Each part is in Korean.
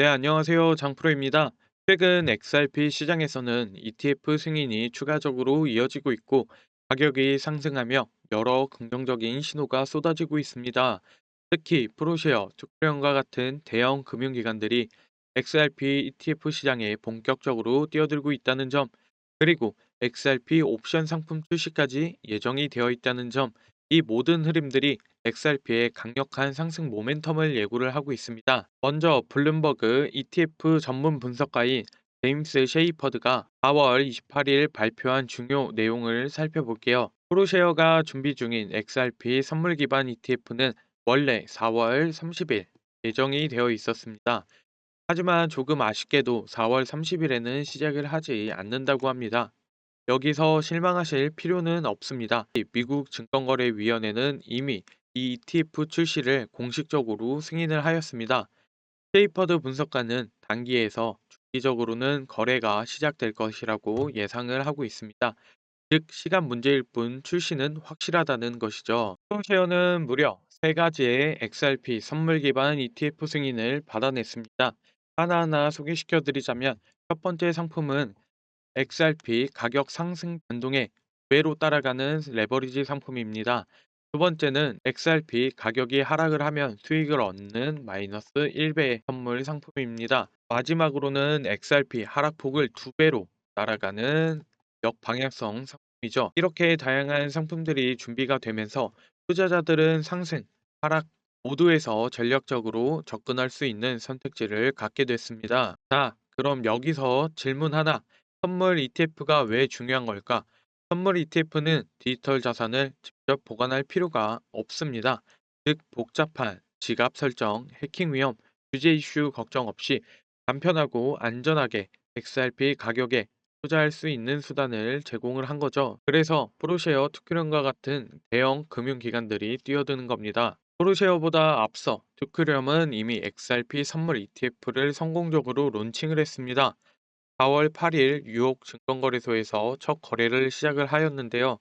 네, 안녕하세요. 장프로입니다. 최근 XRP 시장에서는 ETF 승인이 추가적으로 이어지고 있고 가격이 상승하며 여러 긍정적인 신호가 쏟아지고 있습니다. 특히 프로쉐어, 투크레온과 같은 대형 금융기관들이 XRP ETF 시장에 본격적으로 뛰어들고 있다는 점, 그리고 XRP 옵션 상품 출시까지 예정이 되어 있다는 점, 이 모든 흐름들이 XRP의 강력한 상승 모멘텀을 예고를 하고 있습니다. 먼저 블룸버그 ETF 전문 분석가인 제임스 셰이퍼드가 4월 28일 발표한 중요 내용을 살펴볼게요. 프로쉐어가 준비 중인 XRP 선물 기반 ETF는 원래 4월 30일 예정이 되어 있었습니다. 하지만 조금 아쉽게도 4월 30일에는 시작을 하지 않는다고 합니다. 여기서 실망하실 필요는 없습니다. 미국 증권거래위원회는 이미 이 ETF 출시를 공식적으로 승인을 하였습니다. 셰이퍼드 분석가는 단기에서 주기적으로는 거래가 시작될 것이라고 예상을 하고 있습니다. 즉, 시간 문제일 뿐 출시는 확실하다는 것이죠. 프로쉐어는 무려 3가지의 XRP 선물 기반 ETF 승인을 받아냈습니다. 하나하나 소개시켜 드리자면 첫 번째 상품은 XRP 가격 상승 변동에 그대로 따라가는 레버리지 상품입니다. 두 번째는 XRP 가격이 하락을 하면 수익을 얻는 마이너스 1배 선물 상품입니다. 마지막으로는 XRP 하락폭을 2배로 따라가는 역방향성 상품이죠. 이렇게 다양한 상품들이 준비가 되면서 투자자들은 상승, 하락 모두에서 전략적으로 접근할 수 있는 선택지를 갖게 됐습니다. 자, 그럼 여기서 질문 하나. 선물 ETF가 왜 중요한 걸까? 선물 ETF는 디지털 자산을 직접 보관할 필요가 없습니다. 즉, 복잡한 지갑 설정, 해킹 위험, 규제 이슈 걱정 없이 간편하고 안전하게 XRP 가격에 투자할 수 있는 수단을 제공을 한 거죠. 그래서 프로쉐어 투큐런과 같은 대형 금융기관들이 뛰어드는 겁니다. 프로쉐어보다 앞서 투큐럼은 이미 XRP 선물 ETF를 성공적으로 론칭을 했습니다. 4월 8일 뉴욕 증권거래소에서 첫 거래를 시작을 하였는데요.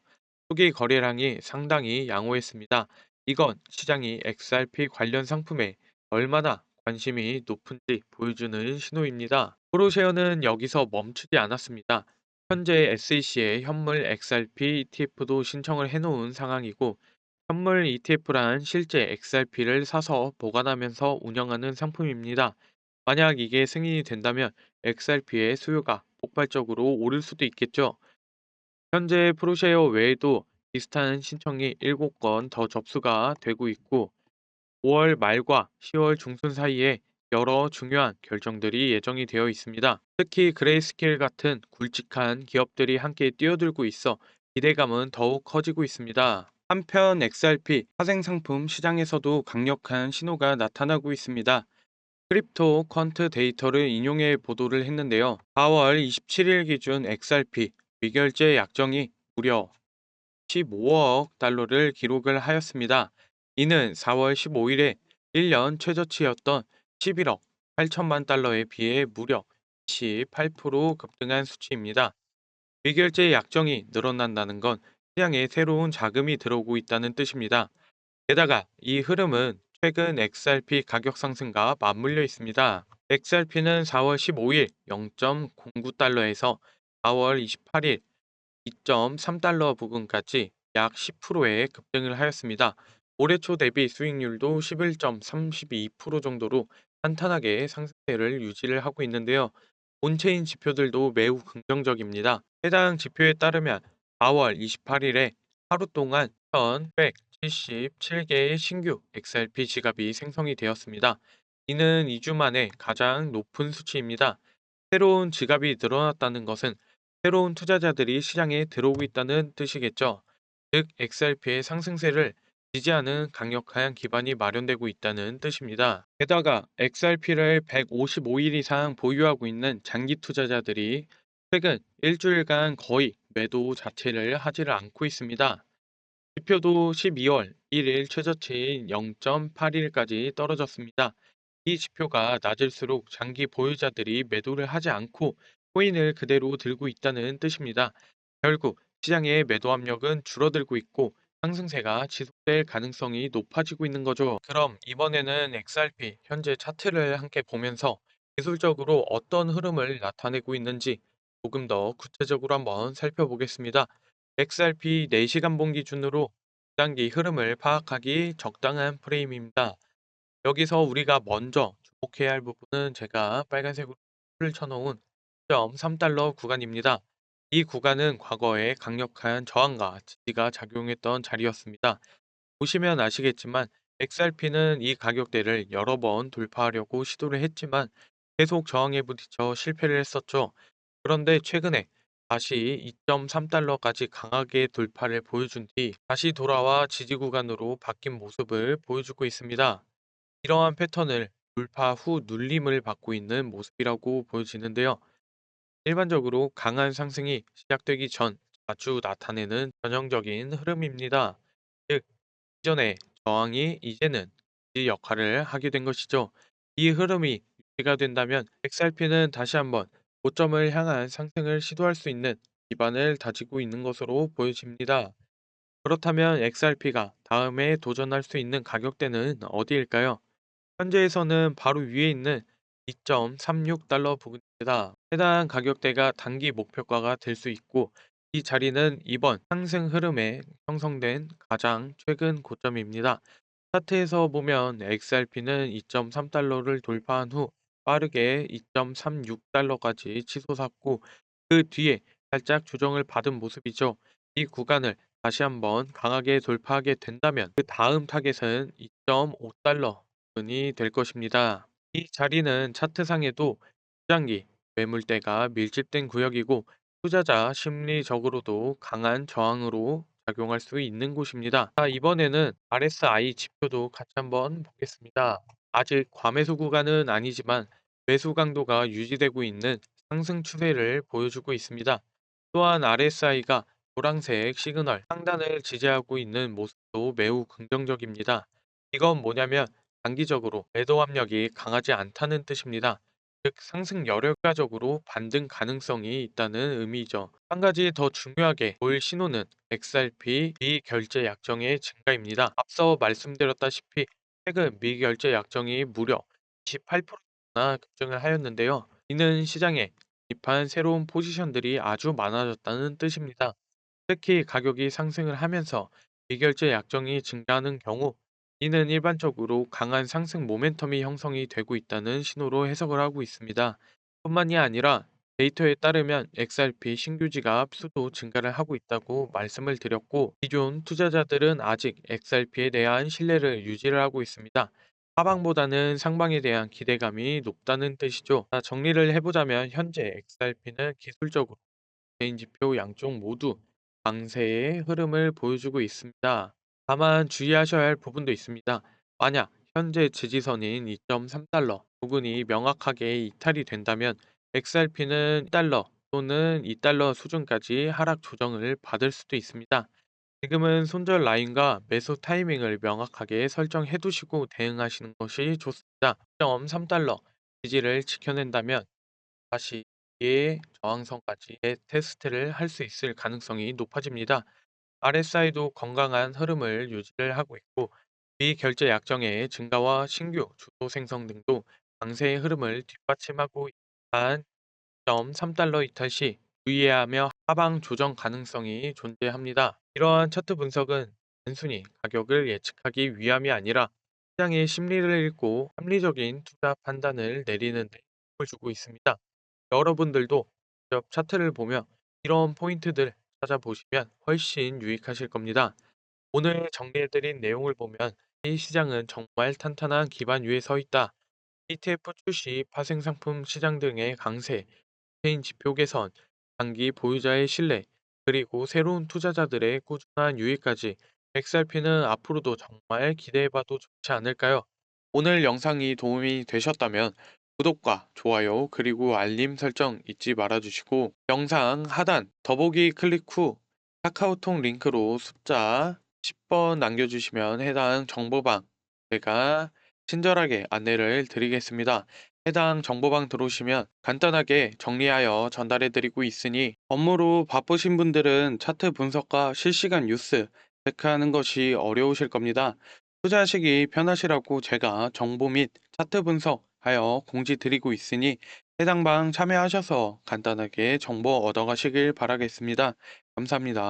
초기 거래량이 상당히 양호했습니다. 이건 시장이 XRP 관련 상품에 얼마나 관심이 높은지 보여주는 신호입니다. 프로쉐어는 여기서 멈추지 않았습니다. 현재 SEC에 현물 XRP ETF도 신청을 해놓은 상황이고, 현물 ETF란 실제 XRP를 사서 보관하면서 운영하는 상품입니다. 만약 이게 승인이 된다면 XRP의 수요가 폭발적으로 오를 수도 있겠죠. 현재 프로쉐어 외에도 비슷한 신청이 7건 더 접수가 되고 있고, 5월 말과 10월 중순 사이에 여러 중요한 결정들이 예정이 되어 있습니다. 특히 그레이스케일 같은 굵직한 기업들이 함께 뛰어들고 있어 기대감은 더욱 커지고 있습니다. 한편 XRP 파생 상품 시장에서도 강력한 신호가 나타나고 있습니다. 크립토 퀀트 데이터를 인용해 보도를 했는데요. 4월 27일 기준 XRP 미결제 약정이 무려 15억 달러를 기록을 하였습니다. 이는 4월 15일에 1년 최저치였던 11억 8천만 달러에 비해 무려 28% 급등한 수치입니다. 미결제 약정이 늘어난다는 건 시장에 새로운 자금이 들어오고 있다는 뜻입니다. 게다가 이 흐름은 최근 XRP 가격 상승과 맞물려 있습니다. XRP는 4월 15일 0.09달러에서 4월 28일 2.3달러 부근까지 약 10%의 급등을 하였습니다. 올해 초 대비 수익률도 11.32% 정도로 탄탄하게 상승세를 유지를 하고 있는데요. 온체인 지표들도 매우 긍정적입니다. 해당 지표에 따르면 4월 28일에 하루 동안 1,177개의 신규 XRP 지갑이 생성이 되었습니다. 이는 2주 만에 가장 높은 수치입니다. 새로운 지갑이 늘어났다는 것은 새로운 투자자들이 시장에 들어오고 있다는 뜻이겠죠. 즉, XRP의 상승세를 지지하는 강력한 기반이 마련되고 있다는 뜻입니다. 게다가 XRP를 155일 이상 보유하고 있는 장기 투자자들이 최근 일주일간 거의 매도 자체를 하지를 않고 있습니다. 지표도 12월 1일 최저치인 0.81까지 떨어졌습니다. 이 지표가 낮을수록 장기 보유자들이 매도를 하지 않고 코인을 그대로 들고 있다는 뜻입니다. 결국 시장의 매도 압력은 줄어들고 있고 상승세가 지속될 가능성이 높아지고 있는 거죠. 그럼 이번에는 XRP 현재 차트를 함께 보면서 기술적으로 어떤 흐름을 나타내고 있는지 조금 더 구체적으로 한번 살펴보겠습니다. XRP 4시간 봉 기준으로 단기 흐름을 파악하기 적당한 프레임입니다. 여기서 우리가 먼저 주목해야 할 부분은 제가 빨간색으로 를 쳐놓은 0.3달러 구간입니다. 이 구간은 과거에 강력한 저항과 지지가 작용했던 자리였습니다. 보시면 아시겠지만 XRP는 이 가격대를 여러 번 돌파하려고 시도를 했지만 계속 저항에 부딪혀 실패를 했었죠. 그런데 최근에 다시 2.3달러까지 강하게 돌파를 보여준 뒤 다시 돌아와 지지 구간으로 바뀐 모습을 보여주고 있습니다. 이러한 패턴을 돌파 후 눌림을 받고 있는 모습이라고 보여지는데요. 일반적으로 강한 상승이 시작되기 전 자주 나타내는 전형적인 흐름입니다. 즉, 이전에 저항이 이제는 지지 역할을 하게 된 것이죠. 이 흐름이 유지가 된다면 XRP는 다시 한번 고점을 향한 상승을 시도할 수 있는 기반을 다지고 있는 것으로 보여집니다. 그렇다면 XRP가 다음에 도전할 수 있는 가격대는 어디일까요? 현재에서는 바로 위에 있는 2.36달러 부근입니다. 해당 가격대가 단기 목표가가 될 수 있고, 이 자리는 이번 상승 흐름에 형성된 가장 최근 고점입니다. 차트에서 보면 XRP는 2.3달러를 돌파한 후 빠르게 2.36달러까지 치솟았고, 그 뒤에 살짝 조정을 받은 모습이죠. 이 구간을 다시 한번 강하게 돌파하게 된다면 그 다음 타겟은 2.5달러 부분이 될 것입니다. 이 자리는 차트상에도 중장기 매물대가 밀집된 구역이고 투자자 심리적으로도 강한 저항으로 작용할 수 있는 곳입니다. 자, 이번에는 RSI 지표도 같이 한번 보겠습니다. 아직 과매수 구간은 아니지만 매수 강도가 유지되고 있는 상승 추세를 보여주고 있습니다. 또한 RSI가 노란색 시그널 상단을 지지하고 있는 모습도 매우 긍정적입니다. 이건 뭐냐면 단기적으로 매도 압력이 강하지 않다는 뜻입니다. 즉 상승 여력가적으로 반등 가능성이 있다는 의미죠. 한 가지 더 중요하게 보일 신호는 XRP 미결제 약정의 증가입니다. 앞서 말씀드렸다시피 최근 미결제 약정이 무려 28%나 급증을 하였는데요. 이는 시장에 입한 새로운 포지션들이 아주 많아졌다는 뜻입니다. 특히 가격이 상승을 하면서 미결제 약정이 증가하는 경우 이는 일반적으로 강한 상승 모멘텀이 형성이 되고 있다는 신호로 해석을 하고 있습니다. 뿐만이 아니라 데이터에 따르면 XRP 신규지가 수도 증가를 하고 있다고 말씀을 드렸고 기존 투자자들은 아직 XRP에 대한 신뢰를 유지를 하고 있습니다. 하방보다는 상방에 대한 기대감이 높다는 뜻이죠. 자, 정리를 해보자면 현재 XRP는 기술적으로 개인 지표 양쪽 모두 강세의 흐름을 보여주고 있습니다. 다만 주의하셔야 할 부분도 있습니다. 만약 현재 지지선인 2.3달러 부근이 명확하게 이탈이 된다면 XRP는 1달러 또는 2달러 수준까지 하락 조정을 받을 수도 있습니다. 지금은 손절 라인과 매수 타이밍을 명확하게 설정해 두시고 대응하시는 것이 좋습니다. 0.3달러 지지를 지켜낸다면 다시 의 저항선까지 테스트를 할 수 있을 가능성이 높아집니다. RSI도 건강한 흐름을 유지를 하고 있고 미결제 약정의 증가와 신규 주도 생성 등도 강세의 흐름을 뒷받침하고 한 0.3달러 이탈 시 주의해야 하며 하방 조정 가능성이 존재합니다. 이러한 차트 분석은 단순히 가격을 예측하기 위함이 아니라 시장의 심리를 읽고 합리적인 투자 판단을 내리는 데 힘을 주고 있습니다. 여러분들도 직접 차트를 보며 이런 포인트들 찾아보시면 훨씬 유익하실 겁니다. 오늘 정리해드린 내용을 보면 이 시장은 정말 탄탄한 기반 위에 서 있다. ETF 출시, 파생상품 시장 등의 강세, 개인 지표 개선, 장기 보유자의 신뢰, 그리고 새로운 투자자들의 꾸준한 유입까지 XRP는 앞으로도 정말 기대해봐도 좋지 않을까요? 오늘 영상이 도움이 되셨다면 구독과 좋아요 그리고 알림 설정 잊지 말아주시고 영상 하단 더보기 클릭 후 카카오톡 링크로 숫자 10번 남겨주시면 해당 정보방 제가 친절하게 안내를 드리겠습니다. 해당 정보방 들어오시면 간단하게 정리하여 전달해드리고 있으니 업무로 바쁘신 분들은 차트 분석과 실시간 뉴스 체크하는 것이 어려우실 겁니다. 투자하시기 편하시라고 제가 정보 및 차트 분석 하여 공지 드리고 있으니 해당 방 참여하셔서 간단하게 정보 얻어가시길 바라겠습니다. 감사합니다.